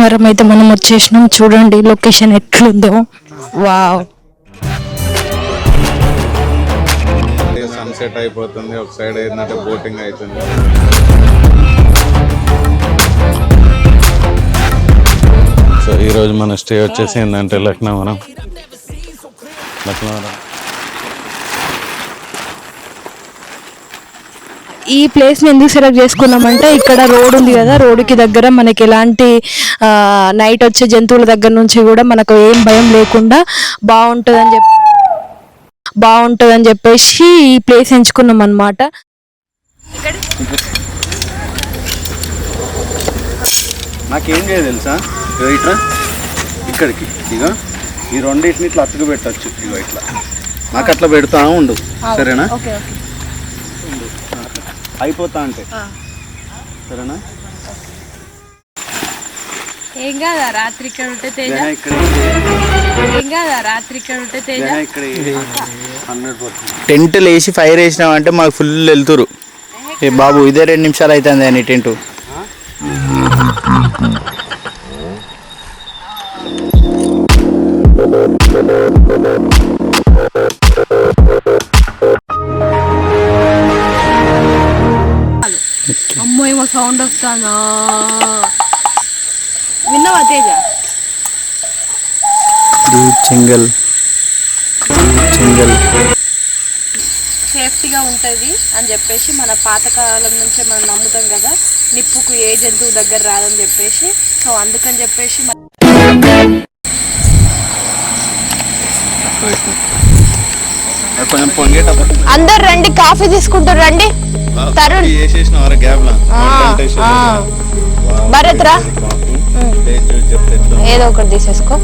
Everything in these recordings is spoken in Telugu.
లక్నవరం అయితే మనం వచ్చేసినాం. చూడండి లొకేషన్ ఎట్లుందో. వావ్, సన్సెట్ అయిపోతుంది, ఒక సైడ్ ఏంటంటే బోటింగ్ అవుతుంది. సో ఈరోజు మన స్టే వచ్చేసి ఏంటంటే లక్నవరం. ఈ ప్లేస్ని ఎందుకు సెలెక్ట్ చేసుకున్నామంటే ఇక్కడ రోడ్ ఉంది కదా, రోడ్డుకి దగ్గర మనకి ఎలాంటి నైట్ వచ్చే జంతువుల దగ్గర నుంచి కూడా మనకు ఏం భయం లేకుండా బాగుంటుందని చెప్పేసి ఈ ప్లేస్ ఎంచుకున్నాం అన్నమాట. నాకేం చేయాలి తెలుసా, ఇట్లా ఇక్కడికి ఇక ఈ రెండింటిని ఇట్లా అతుకు పెట్టచ్చు. ఇగో ఇట్లా నాకు అట్లా పెడతా ఉండు, సరేనా? అయిపోతా అంటే సరేనా? ఏం కాదా రాత్రి ఇక్కడ ఉంటే తేజ, ఏం కాదా రాత్రి ఇక్కడ ఉంటే తేజ. 100% టెంట్ లేచి ఫైర్ వేసినామంటే మాకు ఫుల్ వెళ్తురు. ఏ బాబు ఇదే 2 నిమిషాలు అవుతుంది అని టెంట్. అమ్మో ఏమో సౌండ్ వస్తానా, విన్నావా తేజ? చింగల్ సేఫ్టీగా ఉంటుంది అని చెప్పేసి మన పాతకాలం నుంచే మనం నమ్ముతాం కదా, నిప్పుకు ఏ జంతువు దగ్గర రాదని చెప్పేసి. సో అందుకని చెప్పేసి కొంచెం పొంగేటప్పుడు అందరు రండి, కాఫీ తీసుకుంటారు రండి. తరుణ్ భరత్ రా, ఏదో ఒకటి తీసేసుకో.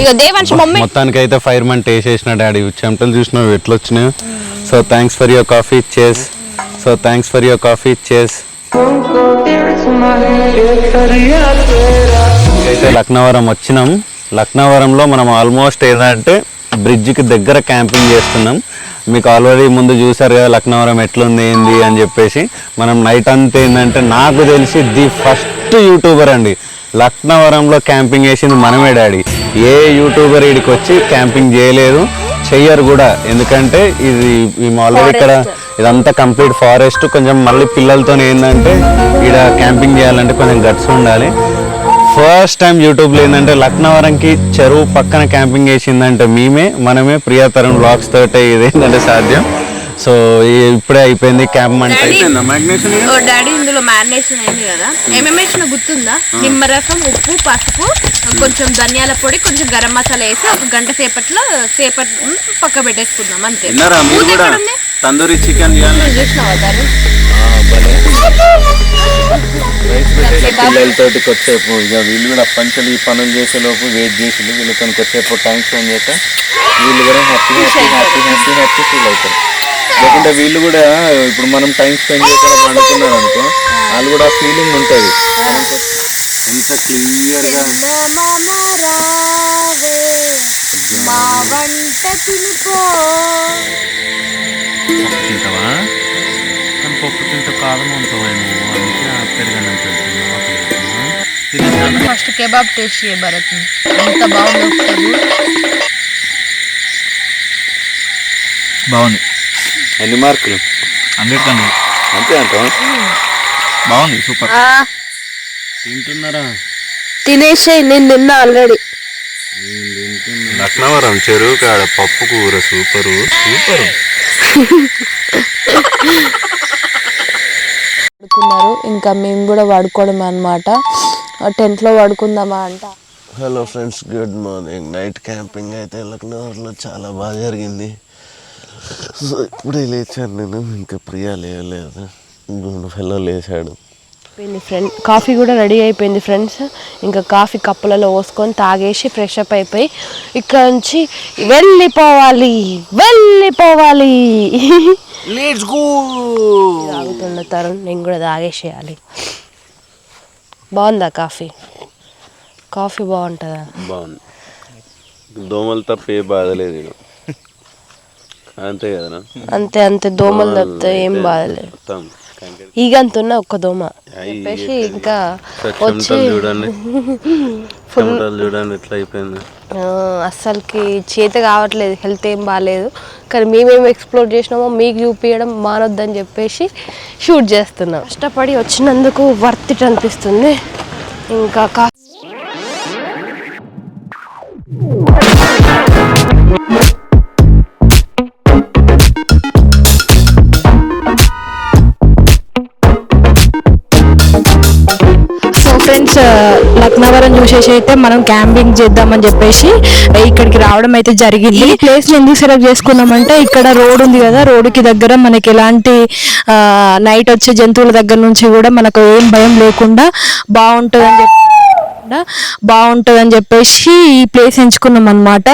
ఇక దేవాంశ్ మమ్మీ మొత్తానికి అయితే ఫైర్ మన్ టేస్ట్ చేసిన డాడీ చెమటలు చూసినావు ఎట్లా వచ్చినాయి. So thanks for your coffee, చేస్. So thanks for your coffee, చేస్. అయితే లక్నవరం వచ్చినాం. లక్నవరంలో మనం ఆల్మోస్ట్ ఏంటంటే బ్రిడ్జికి దగ్గర క్యాంపింగ్ చేస్తున్నాం. మీకు ఆల్రెడీ ముందు చూసారు కదా లక్నవరం ఎట్లుంది ఏంది అని చెప్పేసి. మనం నైట్ అంతా ఏంటంటే నాకు తెలిసి ది ఫస్ట్ యూట్యూబర్ అండి లక్నవరంలో క్యాంపింగ్ చేసింది మనమే డాడీ. ఏ యూట్యూబర్ ఇక్కడికి వచ్చి క్యాంపింగ్ చేయలేదు, చెయ్యరు కూడా. ఎందుకంటే ఇది మేము ఆల్రెడీ ఇక్కడ ఇదంతా కంప్లీట్ ఫారెస్ట్. కొంచెం మళ్ళీ పిల్లలతో ఏంటంటే ఇక్కడ క్యాంపింగ్ చేయాలంటే కొంచెం గట్స్ ఉండాలి. ఫస్ట్ టైం యూట్యూబ్లో ఏంటంటే లక్నవరంకి చెరువు పక్కన క్యాంపింగ్ చేసిందంటే మనమే ప్రియతరం బ్లాగ్స్ తోటే ఇదేంటంటే సాధ్యం. సో ఇప్పుడే అయిపోయింది క్యాంప్. అంటే డాడీ ఇందులో మ్యారినేషన్ అయింది కదా, ఏమేమి వేసిన గుర్తుందా? నిమ్మరసం, ఉప్పు, పసుపు, కొంచెం ధనియాల పొడి, కొంచెం గరం మసాలా వేసి ఒక గంట సేపట్లో పక్క పెట్టేసుకుందాం అంతే. తందూరి చికెన్ పిల్లలతోటి కొద్దిసేపు ఇక వీళ్ళు కూడా పంచలు ఈ పనులు చేసేలోపు వెయిట్ చేసి వీళ్ళతో కొద్దిసేపు టైం స్పెండ్ చేస్తే వీళ్ళు కూడా హ్యాపీ ఫీల్ అవుతారు. లేకుంటే వీళ్ళు కూడా ఇప్పుడు మనం టైం స్పెండ్ చేయకుండా పండుకున్నారు అనుకో, వాళ్ళు కూడా ఫీలింగ్ ఉంటుంది. ఎంత క్లియర్గా తింటావా? కానీ పప్పు తింటే కాలం ఉంటావేమో, అందుకే పెరగని పెడుతున్నా. ఫస్ట్ కెబాబ్ టేస్ట్ చేయ భరత్, ఎంత బాగుంది. బాగుంది. ఎన్ని మార్కులు? 100 కన్నా అంతే అంటావా? బాగుంది, సూపర్. తింటున్నారా? తినేసాయి, నేను తిన్నా ఆల్రెడీ. లక్నవరం చెరువు కాడ పప్పు కూర సూపరు. పడుకున్నారు, ఇంకా మేము కూడా పడుకోవడం అనమాట. టెంట్లో పడుకుందామా అంట. Hello friends, good morning. Night camping అయితే లక్నవర్లో చాలా బాగా జరిగింది. సో ఇప్పుడే లేచాను నేను, ఇంకా ప్రియా లేవలేదు, ఫెల్లో లేచాడు. ఫ్రెండ్ కాఫీ కూడా రెడీ అయిపోయింది ఫ్రెండ్స్. ఇంకా కాఫీ కప్పులలో పోసుకొని తాగేసి ఫ్రెష్ అప్ అయిపోయి ఇక్కడ నుంచి వెళ్ళిపోవాలి. Let's go. తాగుతున్న తరుణ్, నేను కూడా తాగేసేయాలి. బాగుందా కాఫీ? కాఫీ బాగుంటుందా? బాగుంది. దోమలు తప్ప ఏ బాధలేదు, అంతే కదా? అంతే దోమలు తప్పితే ఏం బాధలేదు. ఈగంతున్న ఒక్క దోమ చెప్పేసి ఇంకా వచ్చి చూడండి ఎట్లా అయిపోయింది. అస్సలకి చేత కావట్లేదు, హెల్త్ ఏం బాగాలేదు. కానీ మేమేం ఎక్స్ప్లోర్ చేసినామో మీకు చూపించడం మానొద్దని చెప్పేసి షూట్ చేస్తున్నాం. కష్టపడి వచ్చినందుకు వర్త్ ఇట్ అనిపిస్తుంది. ఇంకా ఫ్రెండ్స్, లక్నవరం చూసేసి అయితే మనం క్యాంపింగ్ చేద్దామని చెప్పేసి ఇక్కడికి రావడం అయితే జరిగింది. ఈ ప్లేస్ ఎందుకు సెలెక్ట్ చేసుకున్నామంటే ఇక్కడ రోడ్ ఉంది కదా, రోడ్డుకి దగ్గర మనకి ఎలాంటి నైట్ వచ్చే జంతువుల దగ్గర నుంచి కూడా మనకు ఏం భయం లేకుండా బాగుంటుందని చెప్పేసి ఈ ప్లేస్ ఎంచుకున్నాం అన్నమాట.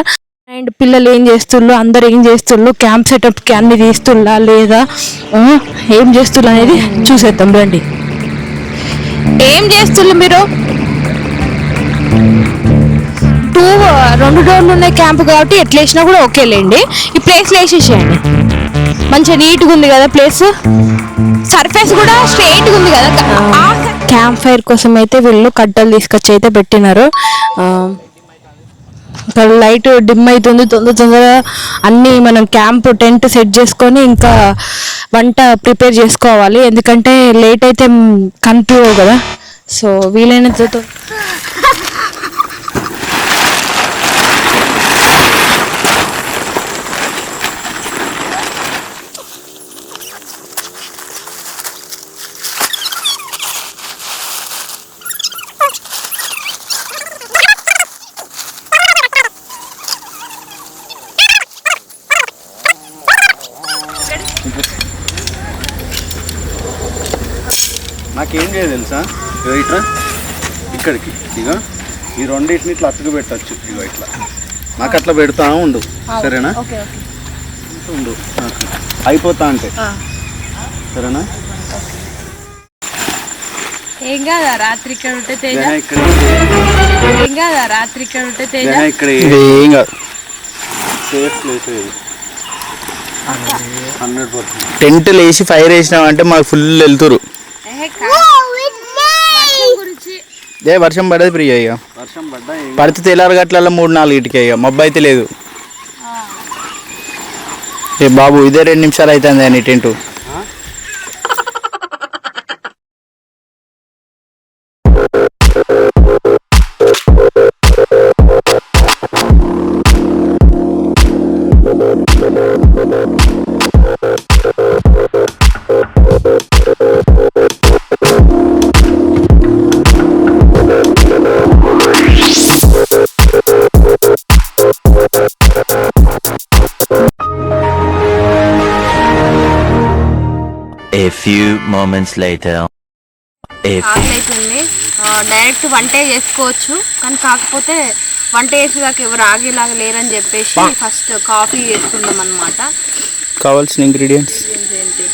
అండ్ పిల్లలు ఏం చేస్తున్నారు, అందరు ఏం చేస్తున్నారు, క్యాంప్ సెటప్కి అన్ని తీస్తున్నా లేదా ఏం చేస్తున్నారు అనేది చూసేద్దాం రండి. ఏం చేస్తున్నారు మీరు? 2 డోర్లు ఉన్నాయి క్యాంప్ కాబట్టి ఎట్లా వేసినా కూడా ఓకేలేండి. ఈ ప్లేస్లో వేసేసేయండి. మంచిగా నీట్గా ఉంది కదా ప్లేస్, సర్ఫేస్ కూడా స్ట్రైట్గా ఉంది కదా. క్యాంప్ ఫైర్ కోసం అయితే వీళ్ళు కట్టలు తీసుకొచ్చి అయితే పెట్టినారు. ఇక్కడ లైట్ డిమ్ అవుతుంది, తొందరగా అన్నీ మనం క్యాంప్ టెంట్ సెట్ చేసుకొని ఇంకా వంట ప్రిపేర్ చేసుకోవాలి. ఎందుకంటే లేట్ అయితే కనిపించవు కదా. సో వీలైనంత నాకేం చేయాలి తెలుసా, ఇట్లా ఇక్కడికి ఇక ఈ రెండింటిని ఇట్లా అతుకు పెట్టచ్చు. ఇగో ఇట్లా నాకు అట్లా పెడతా ఉండు, సరేనా? ఉండు, అయిపోతా అంటే సరేనా? ఏం కాదా రాత్రి ఇక్కడ ఉంటే తేజ, ఏం కాదా రాత్రి ఇక్కడ ఉంటే తేజ, ఇక్కడ ఏం కాదు. సేఫ్ ప్లేస్ ఇది 100%. టెంట్ లేచి ఫైర్ వేసినామంటే మాకు ఫుల్ వెళ్తురు. వర్షం పడేది ప్రియ, ఇక వర్షం పడ్డా పడితే తెల్లారు గట్ల 3-4 ఇక మబ్బు అయితే లేదు. ఏ బాబు ఇదే 2 నిమిషాలు అవుతుంది అని tent. A few moments later. అవుతుంది. డైరెక్ట్ వంటే చేసుకోవచ్చు, కానీ కాకపోతే వంట చేసేదాకా ఎవరు ఆగేలాగా లేరని చెప్పేసి ఫస్ట్ కాఫీ చేసుకున్నాం అన్నమాట. కావాల్సిన ఇంగ్రీడియంట్స్ ఏంటి?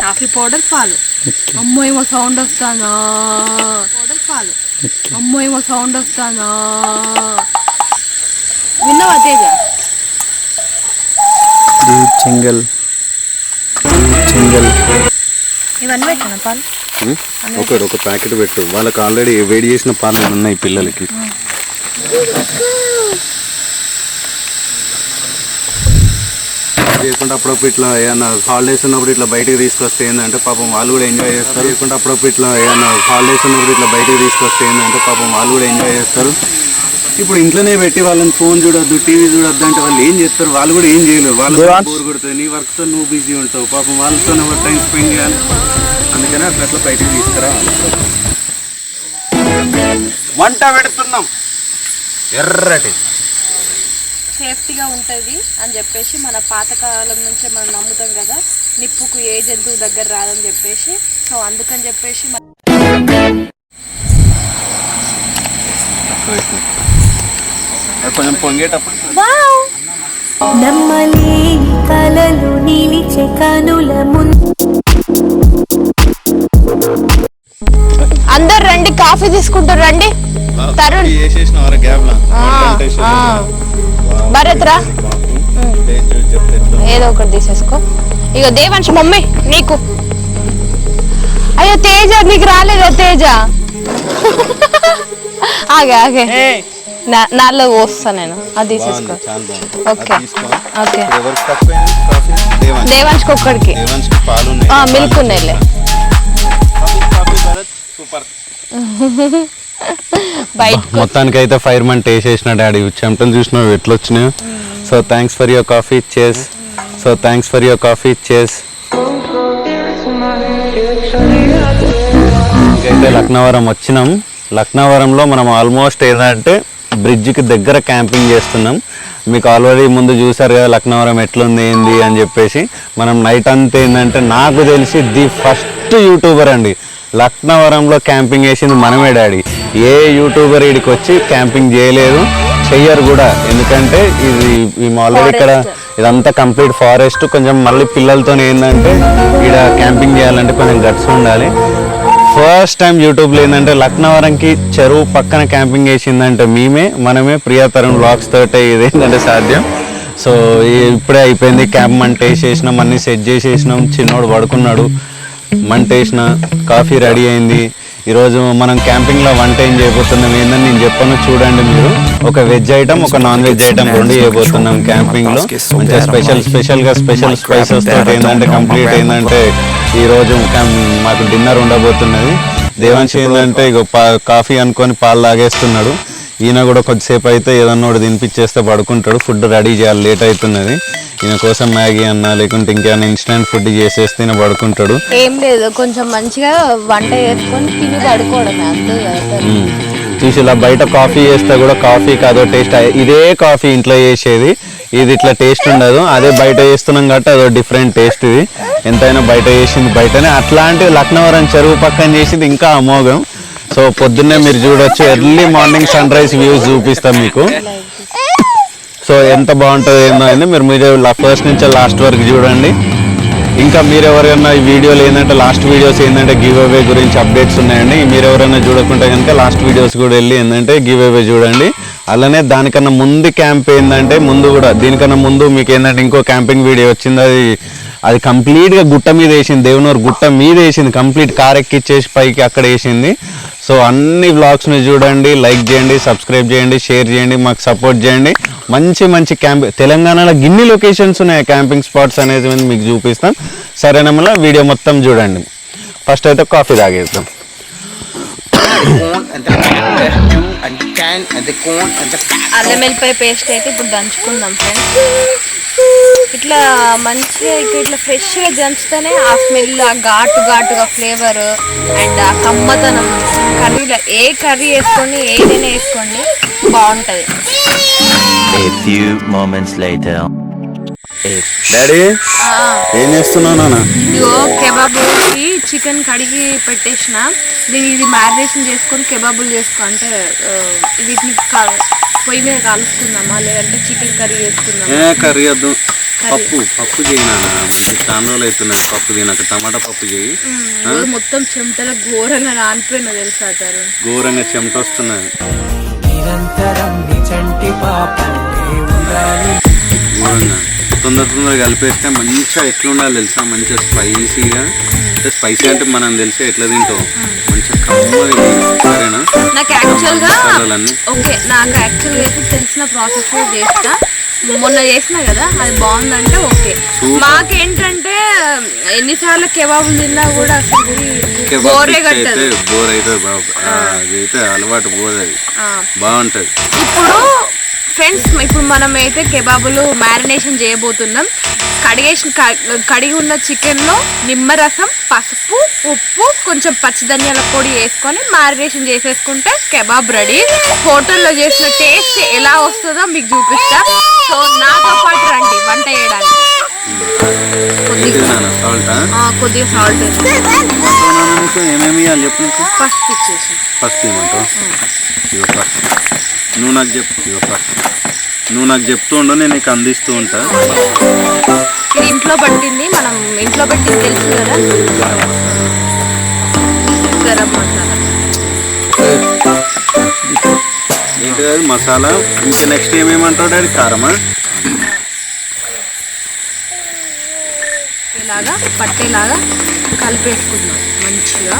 కాఫీ పౌడర్, పాలు. అమ్మో ఏమో సౌండ్ వస్తానా, పౌడర్, పాలు. అమ్మో ఏమో సౌండ్ వస్తానా, విన్నావా తేజ? చెంగల్ ఇవన్నీ పెట్టాను పాలు. ఒక ప్యాకెట్ పెట్టు, వాళ్ళకి ఆల్రెడీ వేడి చేసిన పాలు ఉన్నాయి పిల్లలకి. చేయకుండా అప్పుడప్పుడు ఇట్లా ఏమన్నా హాలిడేస్ ఉన్నప్పుడు ఇట్లా బయటకు తీసుకొస్తే ఏంటంటే పాపం వాళ్ళు కూడా ఎంజాయ్ చేస్తారు. చేయకుండా అప్పుడప్పుడు ఇట్లా ఏమన్నా హాలిడేస్ ఉన్నప్పుడు ఇట్లా బయటకు తీసుకొస్తే ఏంటంటే పాపం వాళ్ళు కూడా ఎంజాయ్ చేస్తారు. ఇప్పుడు ఇంట్లోనే పెట్టి వాళ్ళని ఫోన్ చూడొద్దు, టీవీ చూడొద్దు అంటే వాళ్ళు ఏం చేస్తారు? వాళ్ళు కూడా ఏం చేయలేరు, వాళ్ళు బోర్ కొడుతుంది. నీ వర్క్తో నువ్వు బిజీ ఉంటావు, పాపం వాళ్ళతో టైం స్పెండ్ చేయాలి. అందుకని అట్లా బయటకు తీసుకురావాలి. వంట పెడుతున్నాం ఎర్రటి, సేఫ్టీగా ఉంటుంది అని చెప్పేసి మన పాతకాలం నుంచే మనం నమ్ముతాం కదా, నిప్పుకు ఏ జంతువు దగ్గర రాదని చెప్పేసి. సో అందుకని చెప్పేసి కొంచెం పొంగేటప్పుడు నమ్మలేని కలలు నిలిచే కనుల ముందు. అందరు రండి, కాఫీ తీసుకుంటారు రండి. తరుణ్ భరత్ రా, ఏదో ఒకటి తీసేసుకో. ఇక దేవాంశ్ మమ్మీ నీకు అయ్యో తేజ నీకు రాలేదా తేజ? ఆగే ఆగే నాలో పోస్తా నేను, అది తీసేసుకో. ఓకే ఓకే దేవాన్ష్కి ఒక్కడికి మిల్క్ ఉన్నాయిలే. మొత్తానికి అయితే ఫైర్ మన్ టేస్ట్ చేసిన డాడీ చెమటలు చూసినావు ఎట్లా వచ్చినాయో. So thanks for your coffee చేస్. So thanks for your coffee చేస్. ఇంకైతే లక్నవరం వచ్చినాం. లక్నవరంలో మనం ఆల్మోస్ట్ ఏంటంటే బ్రిడ్జికి దగ్గర క్యాంపింగ్ చేస్తున్నాం. మీకు ఆల్రెడీ ముందు చూసారు కదా లక్నవరం ఎట్లుంది ఏంది అని చెప్పేసి. మనం నైట్ అంతా ఏంటంటే నాకు తెలిసి ది ఫస్ట్ యూట్యూబర్ అండి లక్నవరంలో క్యాంపింగ్ చేసింది మనమే డాడీ. ఏ యూట్యూబర్ ఇడికి వచ్చి క్యాంపింగ్ చేయలేదు, చెయ్యరు కూడా. ఎందుకంటే ఇది మేము ఆల్రెడీ ఇక్కడ ఇదంతా కంప్లీట్ ఫారెస్ట్. కొంచెం మళ్ళీ పిల్లలతో ఏంటంటే ఇక్కడ క్యాంపింగ్ చేయాలంటే కొంచెం గట్స్ ఉండాలి. ఫస్ట్ టైం యూట్యూబ్లో ఏంటంటే లక్నవరంకి చెరువు పక్కన క్యాంపింగ్ చేసిందంటే మనమే ప్రియతరం వ్లాగ్స్ తోటే ఇది ఏంటంటే సాధ్యం. సో ఇప్పుడే అయిపోయింది క్యాంప్. మంట వేసేసినాం, అన్నీ సెట్ చేసేసినాం. చిన్నోడు పడుకున్నాడు, మంట వేసిన, కాఫీ రెడీ అయింది. ఈరోజు మనం క్యాంపింగ్లో వంట ఏం చేయబోతున్నాం ఏందని నేను చెప్పను, చూడండి మీరు. ఒక వెజ్ ఐటమ్, ఒక నాన్ వెజ్ ఐటమ్ రెండు చేయబోతున్నాం క్యాంపింగ్లో. మంచిగా స్పెషల్గా స్పెషల్ స్పైసెస్ తోటి ఏంటంటే కంప్లీట్ ఏంటంటే ఈరోజు మాకు డిన్నర్ ఉండబోతున్నది. దేవాంశ్ ఏంటంటే ఇక కాఫీ అనుకొని పాలు తాగేస్తున్నాడు. ఈయన కూడా కొద్దిసేపు అయితే ఏదన్నా ఒకటి తినిపించేస్తే పడుకుంటాడు. ఫుడ్ రెడీ చేయాలి, లేట్ అవుతున్నది. ఈయన కోసం మ్యాగీ అన్నా లేకుంటే ఇంకేమైనా ఇన్స్టెంట్ ఫుడ్ చేసేస్తే ఈయన పడుకుంటాడు. ఏం లేదు, కొంచెం మంచిగా వంట చేసుకొని తిని పడుకోవడమే అంతే కదా. చూసి ఇలా బయట కాఫీ చేస్తే కూడా కాఫీకి అదో టేస్ట్. ఇదే కాఫీ ఇంట్లో చేసేది, ఇది ఇట్లా టేస్ట్ ఉండదు. అదే బయట చేస్తున్నాం కాబట్టి అదో డిఫరెంట్ టేస్ట్. ఇది ఎంతైనా బయట చేసింది బయటనే. అట్లాంటిది లక్నవరం చెరువు పక్కన చేసింది ఇంకా అమోఘం. సో పొద్దున్నే మీరు చూడొచ్చు, early morning sunrise views చూపిస్తాం మీకు. సో ఎంత బాగుంటుంది ఏందో అయింది. మీరు ఫస్ట్ నుంచి లాస్ట్ వరకు చూడండి. ఇంకా మీరు ఎవరైనా ఈ వీడియోలు ఏంటంటే లాస్ట్ వీడియోస్ ఏంటంటే గివ్ అవే గురించి అప్డేట్స్ ఉన్నాయండి. మీరు ఎవరైనా చూడకుంటే కనుక లాస్ట్ వీడియోస్ కూడా వెళ్ళి ఏంటంటే గివ్ అవే చూడండి. అలానే దానికన్నా ముందు క్యాంప్ ఏంటంటే ముందు కూడా దీనికన్నా ముందు మీకు ఏంటంటే ఇంకో క్యాంపింగ్ వీడియో వచ్చింది. అది కంప్లీట్గా గుట్ట మీద వేసింది, దేవనూరు గుట్ట మీద వేసింది. కంప్లీట్ కార్ ఎక్కిచ్చేసి పైకి అక్కడ వేసింది. సో అన్ని వ్లాగ్స్ని చూడండి, లైక్ చేయండి, సబ్స్క్రైబ్ చేయండి, షేర్ చేయండి, మాకు సపోర్ట్ చేయండి. మంచి మంచి తెలంగాణలో గిన్ని లొకేషన్స్ ఉన్నాయి క్యాంపింగ్ స్పాట్స్ అనేది మీకు చూపిస్తాం. సరేనమ్మా, వీడియో మొత్తం చూడండి. ఫస్ట్ అయితే కాఫీ తాగేద్దాం. అల్లం వెల్లిపాయ పేస్ట్ అయితే ఇప్పుడు దంచుకుందాం ఫ్రెండ్స్. ఇట్లా మంచిగా ఇట్లా ఫ్రెష్గా దంచితేనే ఆ స్మెల్, ఆ ఘాటుగా ఫ్లేవర్ అండ్ ఆ కమ్మతనం. కర్రీలో ఏ కర్రీ వేసుకొని ఏదైనా వేసుకోండి బాగుంటుంది. A few moments later. Daddy ఏం చేస్తున్నావు నాన్న? ఇదిగో కెబాబుకి చికెన్ కడిగి పెట్టేసిన, ఇది మ్యారినేషన్ చేసుకొని కెబాబులు చేసుకో అంటే వీటిని పొయ్యి మీద కాలుసుకుందామా లేదంటే చికెన్ కర్రీ చేసుకుందామా? కర్రీ వద్దు, పప్పు చేయి నాన్న. మంచి చాలా రోజులు అవుతున్నాయి పప్పు తినక. టమాటా పప్పు చేయి. మొత్తం చెమటలో ఘోరంగా నానిపోయినా తెలుసా తరు, ఘోరంగా చెమట వస్తున్నది. ఘోరంగా తొందరగా కలిపేస్తే మంచిగా ఎట్లుండాలి తెలుసా, మంచిగా స్పైసీగా. అంటే స్పైసీ అంటే మనం తెలిసే ఎట్లా తింటాం, మంచిగా కమ్మగా. సరేనా? నాకు యాక్చువల్గా అయితే తెలిసిన ప్రాసెస్ చేస్తా. మొన్న చేసినా కదా, అది బాగుందంటే ఓకే. మాకేంటంటే ఎన్నిసార్లు కెబాబులు తిన్నా కూడా అసలు బోరే కట్టదు. బోర్ అయితే బాబు అదైతే అలవాటు పోదు, బాగుంటుంది. ఇప్పుడు ఫ్రెండ్స్, ఇప్పుడు మనం అయితే కెబాబులు మ్యారినేషన్ చేయబోతున్నాం. కడిగి ఉన్న చికెన్లో నిమ్మరసం, పసుపు, ఉప్పు, కొంచెం పచ్చిధనియాల పొడి వేసుకొని మ్యారినేషన్ చేసేసుకుంటే కెబాబ్ రెడీ. హోటల్లో చేసిన టేస్ట్ ఎలా వస్తుందో మీకు చూపిస్తా. సో నాతో పాటు రండి వంట చేయడానికి. కొద్దిగా సాల్ట్ ఏమేమి చెప్పు. ఫస్ట్ ఇచ్చేసి ఫస్ట్ ఏమంటావు? ఇక ఫస్ట్ నువ్వు నాకు చెప్పు. ఇక ఫస్ట్ నువ్వు నాకు చెప్తూ ఉండు, నేను నీకు అందిస్తూ ఉంటా. ఇది ఇంట్లో పట్టింది, మనం ఇంట్లో పట్టింది తెలుసు కదా, గరం మసాలా. ఏంటి అది మసాలా? ఇంకా నెక్స్ట్ ఏమేమంటావు డాడీ? కారమా? ఇలాగా పట్టేలాగా కలిపేసుకుందాం మంచిగా.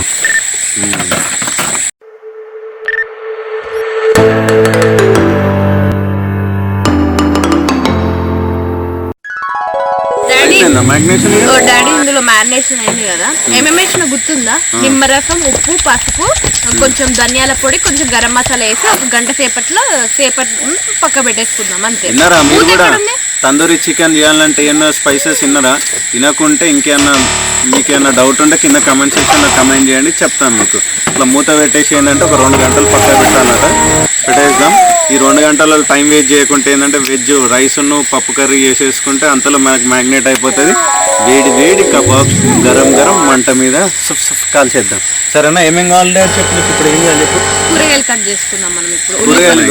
డాడీ ఇందులో మ్యారినేషన్ అయింది కదా, ఏమేమి వేసిన గుర్తుందా? నిమ్మరసం, ఉప్పు, పసుపు, కొంచెం ధనియాల పొడి, కొంచెం గరం మసాలా వేసి ఒక గంట సేపట్లో పక్క పెట్టేసుకుందాం అంతే. విన్నారా మీరు కూడా? తందూరి చికెన్ చేయాలంటే ఎన్నో స్పైసెస్ విన్నారా? వినకుంటే ఇంకేమన్నా మీకేమన్నా డౌట్ ఉంటే కింద కమెంట్ సెక్షన్లో కమెంట్ చేయండి, చెప్తాను మీకు. ఇట్లా మూత పెట్టేసి ఏంటంటే ఒక 2 గంటలు పక్క పెట్టాలట, పెట్టేద్దాం. ఈ 2 గంటలలో టైం వేస్ట్ చేయకుంటే ఏంటంటే వెజ్ రైస్ను పప్పు కర్రీ చేసేసుకుంటే అంతలో మనకు మ్యాగ్నేట్ అయిపోతుంది. వేడి వేడి కబాబ్స్ గరం గరం మంట మీద సుఫ్ సుఫ్ కాల్చేద్దాం. సరేనా? ఏమేం కావాలి చెప్పు. ఇప్పుడు ఏం చేయాలి చెప్పు. కూరగాయలు కట్ చేసుకుందాం మనం ఇప్పుడు. కూరగాయలు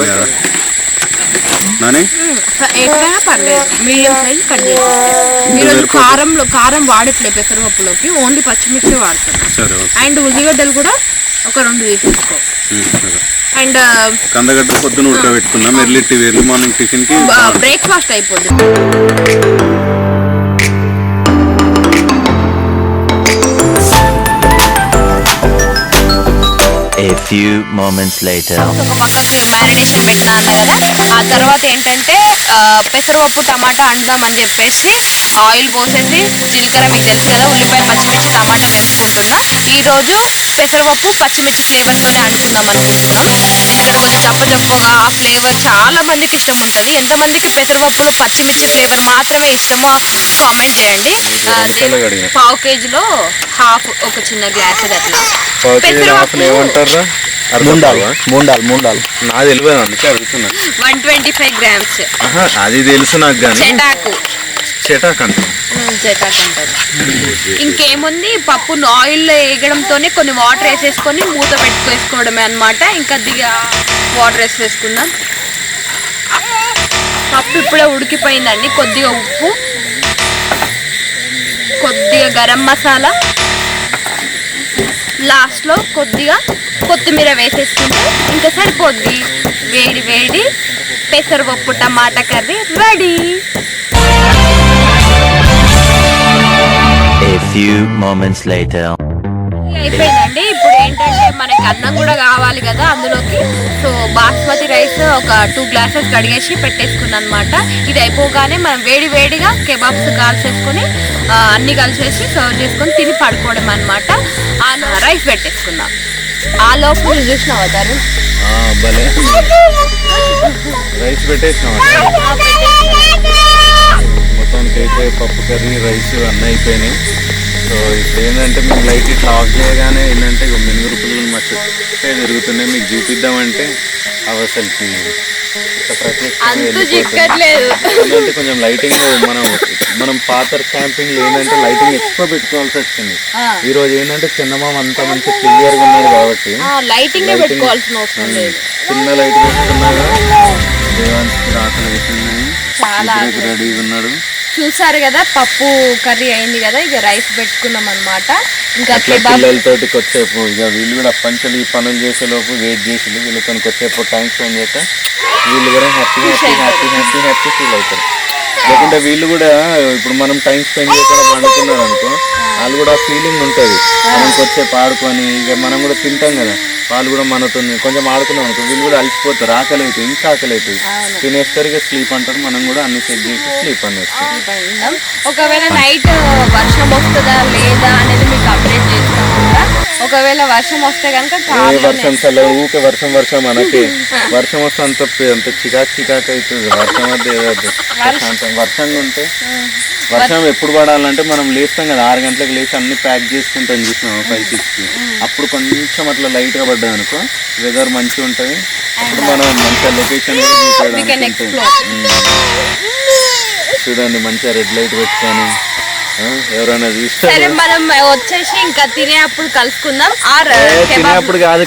నాని ఎక్కడైనా పర్లేదు, మీడియం సైజ్ కట్ చేసుకోండి. ఈరోజు కారం వాడట్లేదు పెసరపప్పులోకి, ఓన్లీ పచ్చిమిర్చి వాడుతున్నాం. అండ్ ఉల్లిగడ్డలు కూడా ఒక 2 తీసేసుకో. అండ్ కందగడ్డ పొద్దున ఉడకబెట్టుకున్నాం, ఎర్లీ మార్నింగ్ టిఫిన్ కి బ్రేక్ఫాస్ట్ అయిపోద్ది. A few moments later. ఒక పక్కకి మ్యారినేషన్ పెట్టినా అన్న కదా, ఆ తర్వాత ఏంటంటే పెసరపప్పు టమాటా అంటుదామని చెప్పేసి ఆయిల్ పోసేసి జీలకర్ర, మీకు తెలుసు కదా, ఉల్లిపాయ, పచ్చిమిర్చి, టమాటా వేసుకుంటున్నా. ఈరోజు పెసరపప్పు పచ్చిమిర్చి ఫ్లేవర్తోనే అంటుకుందాం అనుకుంటున్నాం. కొద్ది చప్పగా ఆ ఫ్లేవర్ చాలా మందికి ఇష్టం ఉంటుంది. ఎంతమందికి పెసరపప్పులో పచ్చిమిర్చి ఫ్లేవర్ మాత్రమే ఇష్టమో కామెంట్ చేయండి. పావు కేజీలో హాఫ్, ఒక చిన్న గ్లాస్ అట్లా పెసరపప్పు ఏమంటారు? మూండాలు నాకు తెలియదు, అందుకే అడుగుతున్నా. 125 grams. అది తెలుసు నాకు, కానీ చెటాకు అంటారు. ఇంకేముంది, పప్పును ఆయిల్లో వేయడంతోనే కొన్ని వాటర్ వేసేసుకొని మూత పెట్టుకోవడమే అన్నమాట. ఇంకా దిగా వాటర్ వేసేసుకుందాం. పప్పు ఇప్పుడే ఉడికిపోయిందండి. కొద్దిగా ఉప్పు, కొద్దిగా గరం మసాలా, లాస్ట్లో కొద్దిగా కొత్తిమీర వేసేసుకుంటే ఇంకా సరిపోద్ది. వేడి వేడి పెసరపప్పు tomato curry ready. A few moments later. అయిపోయిందండి. ఇప్పుడు ఏంటంటే మనకి అన్నం కూడా కావాలి కదా అందులోకి. సో బాస్మతి రైస్ ఒక 2 glasses కడిగేసి పెట్టేసుకున్నాను అనమాట. ఇది అయిపోగానే మనం వేడి వేడిగా కెబాబ్స్ కాల్చేసుకొని అన్ని కలిసేసి సర్వ్ చేసుకొని తిని పడుకోవడం అనమాట. రైస్ పెట్టేసుకుందాం. ఆ లోపు చూసినావా తరు? భలే రైస్ పెట్టేసినావా? మొత్తానికి అయితే పప్పు కర్రీ, రైస్ అన్నీ అయిపోయినాయి. సో ఇప్పుడు ఏంటంటే మేము లైట్ ఇట్లా ఆఫ్ చేయగానే ఏంటంటే మినుగురు పురుగులు మా చుట్టే తిరుగుతున్నాయి. మీకు చూపిద్దామంటే అవి అసలుకి ఏంటంటే కొంచెం లైటింగ్ మనం పాత క్యాంపింగ్ లో ఏంటంటే లైటింగ్ ఎక్కువ పెట్టుకోవాల్సి వచ్చింది. ఈ రోజు ఏంటంటే చందమామ అంతా మంచి క్లియర్ గా ఉన్నది కాబట్టి లైటింగ్ పెట్టుకోవాల్సిన అవసరం లేదు. చిన్న లైట్ పెట్టుకున్నాగా దేవానికి రాకలు అవుతున్నాయి. చాలా రెడీగా ఉన్నాడు. చూసారు కదా, పప్పు కర్రీ అయింది కదా. ఇక రైస్ పెట్టుకున్నాం అనమాట. ఇంకా పిల్లలతోటి కొద్దిసేపు ఇక వీళ్ళు కూడా పంచలు ఈ పనులు చేసేలోపు వెయిట్ చేసి వీళ్ళతో కొద్దిసేపు టైం స్పెండ్ చేక వీళ్ళు కూడా హ్యాపీ ఫీల్ అవుతారు. లేకుంటే వీళ్ళు కూడా ఇప్పుడు మనం టైం స్పెండ్ చేయకుండా పండుకున్నారు అనుకో, వాళ్ళు కూడా ఫీలింగ్ ఉంటుంది. మనం కొద్దిసేపు ఆడుకొని ఇక మనం కూడా తింటాం కదా, వాళ్ళు కూడా మనతో కొంచెం ఆడుకున్నాం అనుకో, వీళ్ళు కూడా అలసిపోతారు. ఆకలి అవుతుంది, ఇంకా ఆకలి అవుతుంది, తినేస్తారు. ఇక స్లీప్ అంటారు. మనం కూడా అన్ని సెట్ చేసి స్లీప్ అనేస్తాం. ఒకవేళ నైట్ వర్షం వస్తుందా లేదా అనేది మీకు అప్డేట్ చేస్తాం. ఒకవేళ వర్షం వస్తే కనుక వర్షం చల్ల ఊకే వర్షం మనకి వర్షం వస్తే అంత చికాకు అవుతుంది. వర్షం వద్ద వర్షంగా ఉంటే వర్షం ఎప్పుడు పడాలంటే మనం లేస్తాం కదా, 6 గంటలకు లేచి అన్ని ప్యాక్ చేసుకుంటాం చూసినాం 5-6కి. అప్పుడు కొంచెం అట్లా లైట్గా పడ్డాం అనుకో, వెదర్ మంచిగా ఉంటుంది. అప్పుడు మనం మంచిగా లొకేషన్ చూడండి, మంచిగా రెడ్ లైట్ పెట్టుకొని ఎవరైనా సరే మనం వచ్చేసి ఇంకా తినేప్పుడు కలుసుకుందాం. తినేప్పుడు కాదు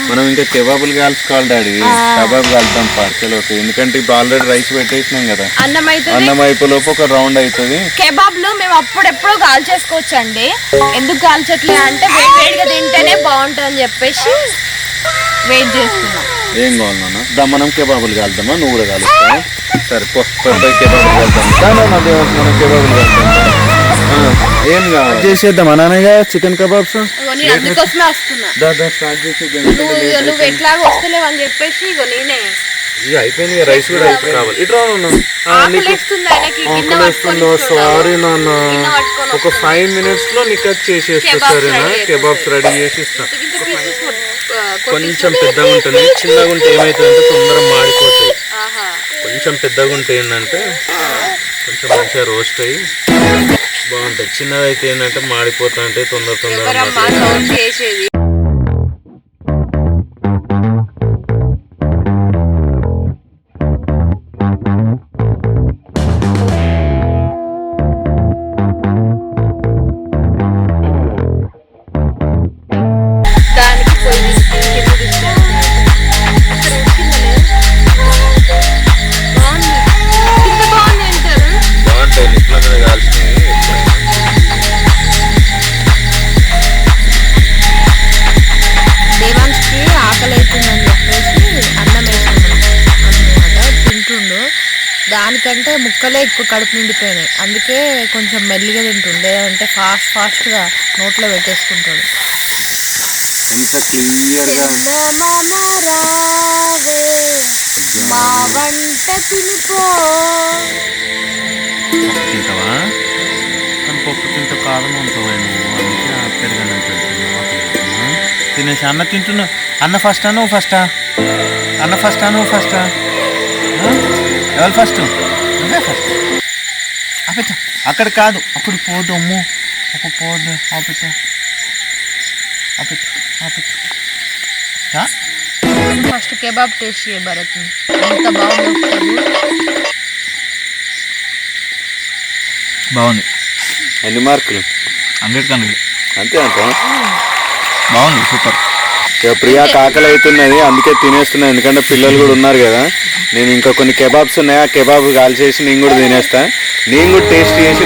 మనం ఇంకా కెబాబులు కాల్చుకోవాలి డాడీ. కబాబ్ కాలుతాం పార్సలోకి, ఎందుకంటే ఇప్పుడు ఆల్రెడీ రైస్ పెట్టేసినాం కదా. అన్నం అయిపోలోపు ఒక రౌండ్ అవుతుంది. కెబాబ్లు మేము అప్పుడెప్పుడు కాల్చేసుకోవచ్చు అండి. ఎందుకు కాల్చట్లే అంటే వేడిగా తింటేనే బాగుంటుంది అని చెప్పేసి వెయిట్ చేస్తున్నాం. ఏం కావాలన్నా మనం కెబాబులు కాలుతామా, నువ్వు కూడా కాలుస్తావా? సరే కెబాబులు కాలుతాం, మనం కెబాబులు కాలుతాం. ఏం కావాలి చేసేద్దాం అనానగా చికెన్ కబాబ్స్. ఇగో నేను అందుకోసమే వస్తున్నా. స్టార్ట్ చేసేద్దాం. నువ్వు ఎట్లాగో వస్తలేవు అని చెప్పేసి ఇగో నేనే ఇక అయిపోయింది, రైస్ కూడా అయిపోయింది కావాలి. ఇట్లా ఆకలేస్తుంది ఆయనకి. గిన్నె పట్టుకొని సారీ నాన్న, గిన్నె పట్టుకొని ఒక 5 minutes లో నీకు అది చేసేస్తా సరేనా? కెబాబ్స్ రెడీ చేసి ఇస్తా. కొంచెం పెద్దగా ఉంటుంది, చిన్నగా ఉంటే ఏమవుతుందంటే తొందరగా మాడిపోతాయి. కొంచెం పెద్దగా ఉంటే ఏంటంటే కొంచెం మంచిగా రోస్ట్ అయ్యి బాగుంటాయి. చిన్నది అయితే ఏంటంటే మాడిపోతా అంటే తొందరగా చేసేది. దానికంటే ముక్కలే ఎక్కువ కడుపు నిండిపోయినాయి, అందుకే కొంచెం మెల్లిగా తింటుండే, అంటే ఫాస్ట్గా నోట్లో పెట్టేసుకుంటాడు. ఎంత క్లియర్గా మా వంట తినిపో. తింటావా? కానీ పప్పు తింటే కారం ఉంటావా నువ్వు? అందుకే పెరుగన్నం పెడుతున్నావు. తినేసి అన్న తింటున్నావు. అన్న ఫస్టా నువ్వు ఫస్టా? అన్న ఫస్టా నువ్వు ఫస్టా? ఎవరు ఫస్ట్? నువ్వే ఫస్ట్. ఆపెట్ట అక్కడ కాదు, అప్పుడు పోదు. అమ్ము అప్పుడు పోదు. ఆపెట్ట ఆపెట్ట ఆపెట్ట. ఫస్ట్ కెబాబ్ టేస్ట్ చేయ భరత్, ఎంత బాగుంది. బాగుంది. ఎన్ని మార్కులు? 100కి 100. అంతే అంత బాగుంది, సూపర్. ఇక ప్రియా ఆకలి అవుతున్నది, అందుకే తినేస్తున్నాను. ఎందుకంటే పిల్లలు కూడా ఉన్నారు కదా. నేను ఇంకా కొన్ని కెబాబ్స్ ఉన్నాయి, ఆ కెబాబ్ కాల్చేసి నేను కూడా తినేస్తా. నేను కూడా టేస్ట్ చేసి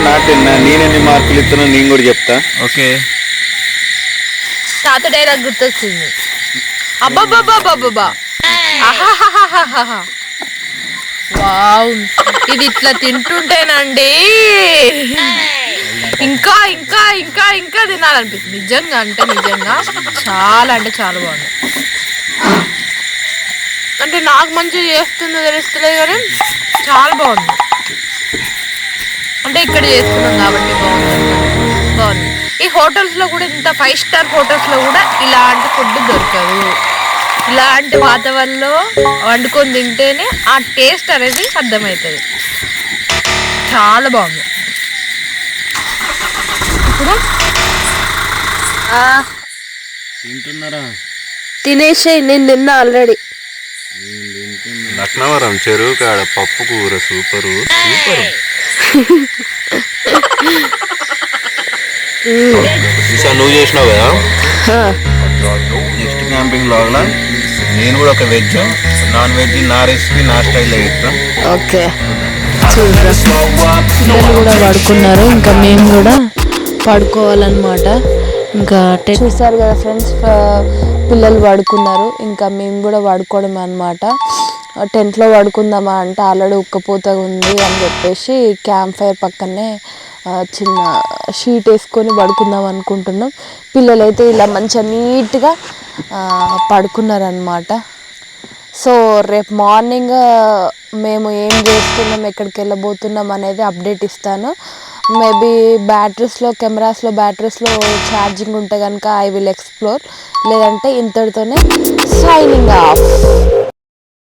నేనెన్ని మార్కులు ఇస్తున్నా నేను కూడా చెప్తా. ఓకే. తాత డైలాగ్ గుర్తొచ్చింది. అబ్బాబ్బాబ్బాబ్బా, వావ్, ఇది ఇట్లా తింటుంటేనండి ఇంకా ఇంకా ఇంకా ఇంకా తినాలనిపిస్తుంది. నిజంగా అంటే నిజంగా చాలా అంటే చాలా బాగుంది. అంటే నాకు మంచిగా చేస్తుందో తెలుస్తలేదు కానీ చాలా బాగుంది. అంటే ఇక్కడ చేసుకున్నాం కాబట్టి బాగుంది. ఈ హోటల్స్లో కూడా ఇంత 5 స్టార్ హోటల్స్లో కూడా ఇలాంటి ఫుడ్ దొరకదు. ఇలాంటి వాతావరణంలో వండుకొని తింటేనే ఆ టేస్ట్ అనేది అర్థమవుతుంది. చాలా బాగుంది. ఇప్పుడు తింటున్నారా? తినేసాయి, నేను తిన్నా ఆల్రెడీ. లక్నవరం చెరువు కాడ పప్పు కూర సూపరు. నువ్వు చేసినావు కదా. నెక్స్ట్ క్యాంపింగ్ లాగా నేను కూడా ఒక వెజ్ నాన్ వెజ్ నా రెసిపీ నా స్టైల్లో చేస్తాను. ఓకే, పిల్లలు కూడా పడుకున్నారు, ఇంకా మేము కూడా పడుకోవాలన్నమాట. ఇంకా చూస్తారు కదా ఫ్రెండ్స్, పిల్లలు పడుకున్నారు, ఇంకా మేము కూడా పడుకోవడం అన్నమాట. టెంట్లో పడుకుందామా అంటే ఆల్రెడీ ఉక్కపోతగా ఉంది అని చెప్పేసి క్యాంప్ ఫైర్ పక్కనే చిన్న షీట్ వేసుకొని పడుకుందాం అనుకుంటున్నాం. పిల్లలైతే ఇలా మంచిగా నీట్గా పడుకున్నారనమాట. సో రేపు మార్నింగ్ మేము ఏం చేస్తున్నాం, ఎక్కడికి వెళ్ళబోతున్నాం అనేది అప్డేట్ ఇస్తాను. మేబీ కెమెరాస్లో బ్యాటరీస్లో ఛార్జింగ్ ఉంటే కనుక ఐ విల్ ఎక్స్ప్లోర్, లేదంటే ఇంతటితోనే సైనింగ్ ఆఫ్.